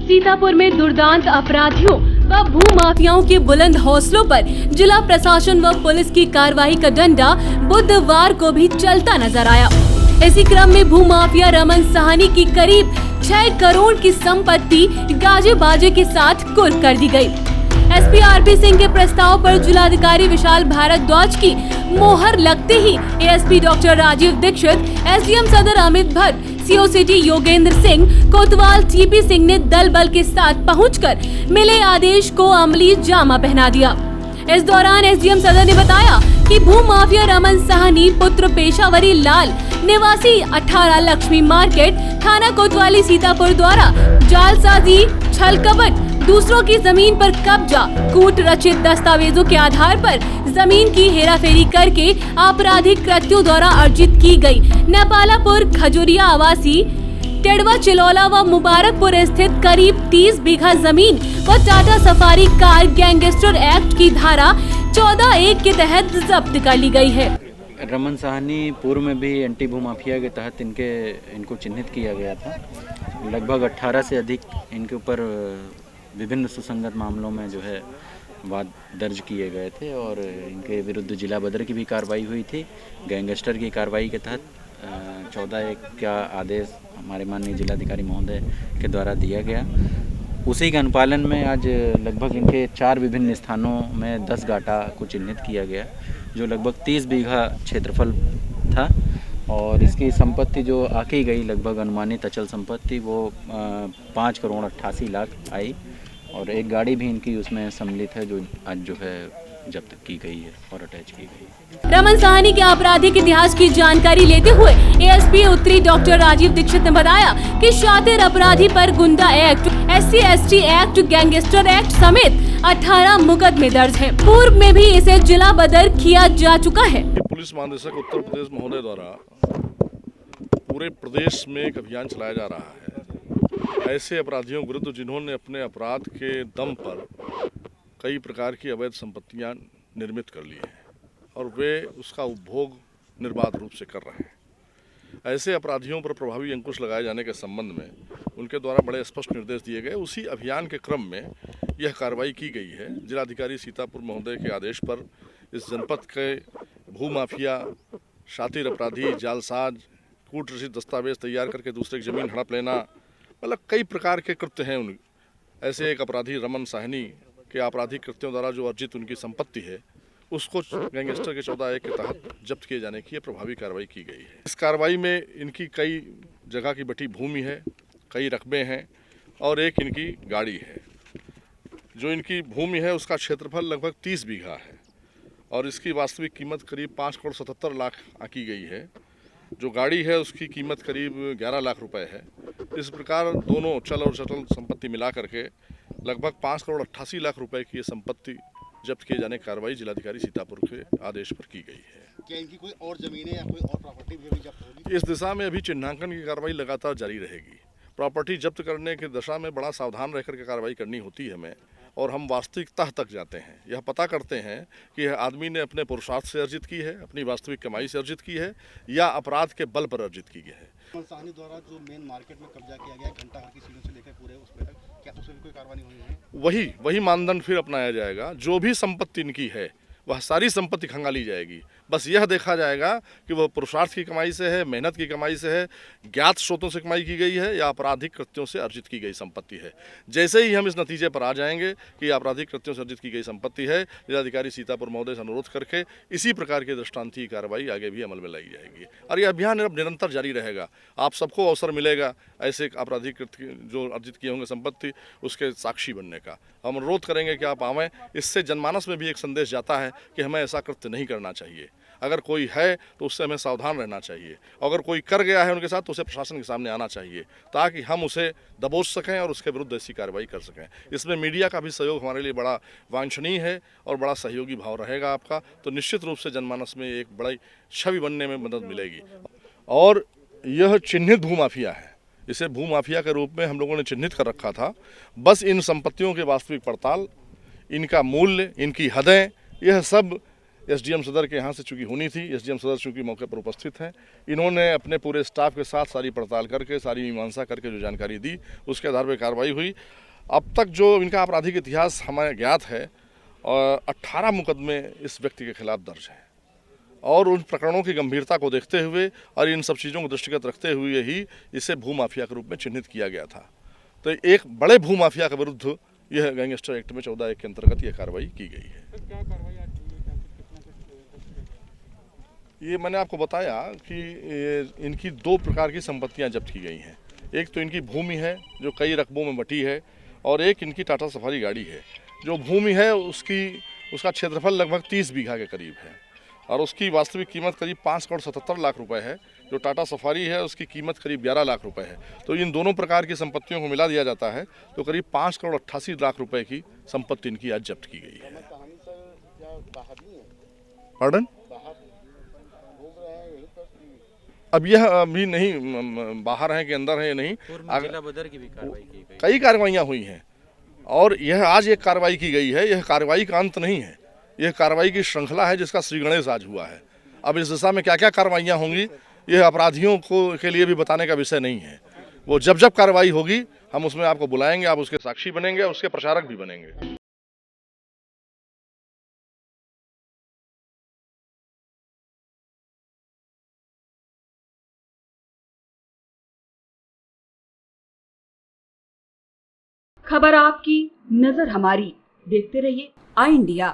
सीतापुर में दुर्दांत अपराधियों व भू माफियाओं के बुलंद हौसलों पर जिला प्रशासन व पुलिस की कार्रवाई का डंडा बुधवार को भी चलता नजर आया। इसी क्रम में भू माफिया रमन साहनी की करीब 6 करोड़ की संपत्ति गाजे बाजे के साथ कुर्क कर दी गई। एसपी आरपी सिंह के प्रस्ताव पर जिलाधिकारी विशाल भारद्वाज की मोहर लगते ही ASP doctor Rajeev Dixit, SDM Sadar Amit Bhatt, CO city Yogendra Singh, कोतवाल टीपी सिंह ने दल बल के साथ पहुंचकर मिले आदेश को अमली जामा पहना दिया। इस दौरान एसडीएम सदर ने बताया कि भू माफिया रमन साहनी पुत्र पेशावरी लाल निवासी 18 लक्ष्मी मार्केट थाना कोतवाली सीतापुर द्वारा जालसाजी, छलकपट, दूसरों की जमीन पर कब्जा, कूट रचित दस्तावेजों के आधार पर जमीन की हेराफेरी करके आपराधिक कृत्यों द्वारा अर्जित की गई नेपालापुर खजुरिया आवासी टेड़वा चिलौला व मुबारकपुर स्थित करीब 30 बीघा जमीन व Tata safari car gangster act की धारा 14(1) के तहत जब्त कर ली गई है। रमन साहनी पूर्व में भी एंटी भू माफिया के तहत इनको चिन्हित किया गया था। लगभग 18 से अधिक इनके ऊपर विभिन्न सुसंगत मामलों में जो है वाद दर्ज किए गए थे और इनके विरुद्ध जिला बदर की भी कार्रवाई हुई थी। गैंगस्टर की कार्रवाई के तहत 14(1) का आदेश हमारे माननीय जिलाधिकारी महोदय के द्वारा दिया गया। उसी के अनुपालन में आज लगभग इनके 4 विभिन्न स्थानों में 10 गाटा को चिन्हित किया गया, जो लगभग 30 बीघा क्षेत्रफल था और इसकी संपत्ति जो आकी गई लगभग अनुमानित अचल संपत्ति वो 5 करोड़ 88 लाख आई और एक गाड़ी भी इनकी उसमें सम्मिलित है जो आज जो है जब्त की गई है और अटैच की गई है। रमन साहनी के आपराधिक इतिहास की जानकारी लेते हुए एएसपी उत्तरी डॉक्टर राजीव दीक्षित ने बताया कि शातिर अपराधी पर गुंडा act, SC/ST act, gangster act समेत 18 मुकदमे दर्ज हैं। पूर्व में भी इसे जिला बदर किया जा चुका है। पुलिस महानिदेशक उत्तर प्रदेश महोदय द्वारा पूरे प्रदेश में एक अभियान चलाया जा रहा है ऐसे अपराधियों विरुद्ध जिन्होंने अपने अपराध के दम पर कई प्रकार की अवैध संपत्तियां निर्मित कर ली हैं और वे उसका उपभोग निर्बाध रूप से कर रहे हैं। ऐसे अपराधियों पर प्रभावी अंकुश लगाए जाने के संबंध में उनके द्वारा बड़े स्पष्ट निर्देश दिए गए। उसी अभियान के क्रम में यह कार्रवाई की गई है। जिलाधिकारी सीतापुर महोदय के आदेश पर इस जनपद के भू माफिया, शातिर अपराधी, जालसाज, कूट रसीद दस्तावेज तैयार करके दूसरे की जमीन हड़प लेना, मतलब कई प्रकार के कृत्य हैं उन ऐसे एक अपराधी रमन साहनी के आपराधिक कृत्यों द्वारा जो अर्जित उनकी संपत्ति है उसको गैंगस्टर के 14(1) के तहत जब्त किए जाने की प्रभावी कार्रवाई की गई है। इस कार्रवाई में इनकी कई जगह की बटी भूमि है, कई रकबे हैं और एक इनकी गाड़ी है। जो इनकी भूमि है उसका क्षेत्रफल लगभग 30 बीघा है और इसकी वास्तविक कीमत करीब 5 करोड़ 77 लाख आंकी गई है। जो गाड़ी है उसकी कीमत करीब 11 लाख रुपए है। इस प्रकार दोनों चल और चटल संपत्ति मिला करके लगभग 5 करोड़ 88 लाख रुपए की ये संपत्ति जब्त किए जाने की कार्रवाई जिलाधिकारी सीतापुर के आदेश पर की गई है। क्या इनकी कोई और जमीनें या कोई और प्रॉपर्टी भी अभी जब्त होगी? इस दिशा में अभी चिन्हांकन की कार्रवाई लगातार जारी रहेगी। प्रॉपर्टी जब्त करने की दिशा में बड़ा सावधान रहकर के कार्रवाई करनी होती है हमें और हम वास्तविक तह तक जाते हैं। यह पता करते हैं कि यह आदमी ने अपने पुरुषार्थ से अर्जित की है, अपनी वास्तविक कमाई से अर्जित की है या अपराध के बल पर अर्जित की है। साहनी द्वारा जो मेन मार्केट में कब्जा किया गया घंटा घर की सीढ़ियों से लेकर पूरे उसमें तक, क्या उसमें भी कोई कार्रवाई हुई है? वही मानदंड फिर अपनाया जाएगा। जो भी संपत्ति इनकी है वह सारी संपत्ति खंगाली जाएगी। बस यह देखा जाएगा कि वह पुरुषार्थ की कमाई से है, मेहनत की कमाई से है, ज्ञात स्रोतों से कमाई की गई है या आपराधिक कृत्यों से अर्जित की गई संपत्ति है। जैसे ही हम इस नतीजे पर आ जाएंगे कि आपराधिक कृत्यों से अर्जित की गई संपत्ति है, जिलाधिकारी सीतापुर महोदय से अनुरोध करके इसी प्रकार की दृष्टांतीय कार्रवाई आगे भी अमल में लाई जाएगी और यह अभियान अब निरंतर जारी रहेगा। आप सबको अवसर मिलेगा ऐसे आपराधिक कृत्य जो अर्जित किए होंगे संपत्ति उसके साक्षी बनने का। हम अनुरोध करेंगे कि आप आवें। इससे जनमानस में भी एक संदेश जाता है कि हमें ऐसा कृत्य नहीं करना चाहिए। अगर कोई है तो उससे हमें सावधान रहना चाहिए। अगर कोई कर गया है उनके साथ तो उसे प्रशासन के सामने आना चाहिए ताकि हम उसे दबोच सकें और उसके विरुद्ध ऐसी कार्रवाई कर सकें। इसमें मीडिया का भी सहयोग हमारे लिए बड़ा वांछनीय है और बड़ा सहयोगी भाव रहेगा आपका, तो निश्चित रूप से जनमानस में एक बड़ी छवि बनने में मदद मिलेगी। और यह चिन्हित भूमाफिया है, इसे भूमाफिया के रूप में हम लोगों ने चिन्हित कर रखा था। बस इन संपत्तियों की वास्तविक पड़ताल, इनका मूल्य, इनकी हदें, यह सब एसडीएम सदर के यहाँ से चूँकि होनी थी, एसडीएम सदर चूँकि मौके पर उपस्थित हैं, इन्होंने अपने पूरे स्टाफ के साथ सारी पड़ताल करके, सारी मीमांसा करके जो जानकारी दी, उसके आधार पर कार्रवाई हुई। अब तक जो इनका आपराधिक इतिहास हमें ज्ञात है, और 18 मुकदमे इस व्यक्ति के खिलाफ दर्ज हैं, और उन प्रकरणों की गंभीरता को देखते हुए और इन सब चीज़ों को दृष्टिगत रखते हुए ही इसे भूमाफिया के रूप में चिन्हित किया गया था। तो एक बड़े भूमाफिया के विरुद्ध यह गैंगस्टर एक्ट में 14(1) के अंतर्गत यह कार्रवाई की गई है। ये मैंने आपको बताया कि इनकी 2 प्रकार की संपत्तियां जब्त की गई हैं। एक तो इनकी भूमि है जो कई रकबों में बटी है, और एक इनकी टाटा सफारी गाड़ी है। जो भूमि है उसका क्षेत्रफल लगभग 30 बीघा के करीब है, और उसकी वास्तविक कीमत करीब 5,77,00,000 रुपए है। जो टाटा सफारी है उसकी कीमत करीब 11 लाख रुपए है। तो इन दोनों प्रकार की संपत्तियों को मिला दिया जाता है तो करीब 5,88,00,000 रुपए की संपत्ति इनकी आज जब्त की गई है। पार्डन? अब यह अभी नहीं बाहर है कि अंदर है या नहीं, जिला बदर की भी कार्रवाई की गई, कई कार्रवाइयाँ हुई हैं, और यह आज एक कार्रवाई की गई है। यह कार्रवाई का अंत नहीं है, यह कार्रवाई की श्रृंखला है जिसका श्री गणेश आज हुआ है। अब इस दिशा में क्या क्या कार्रवाइयाँ होंगी यह अपराधियों के लिए भी बताने का विषय नहीं है। वो जब जब कार्रवाई होगी हम उसमें आपको बुलाएंगे, आप उसके साक्षी बनेंगे, उसके प्रचारक भी बनेंगे। खबर आपकी, नजर हमारी। देखते रहिए आई इंडिया।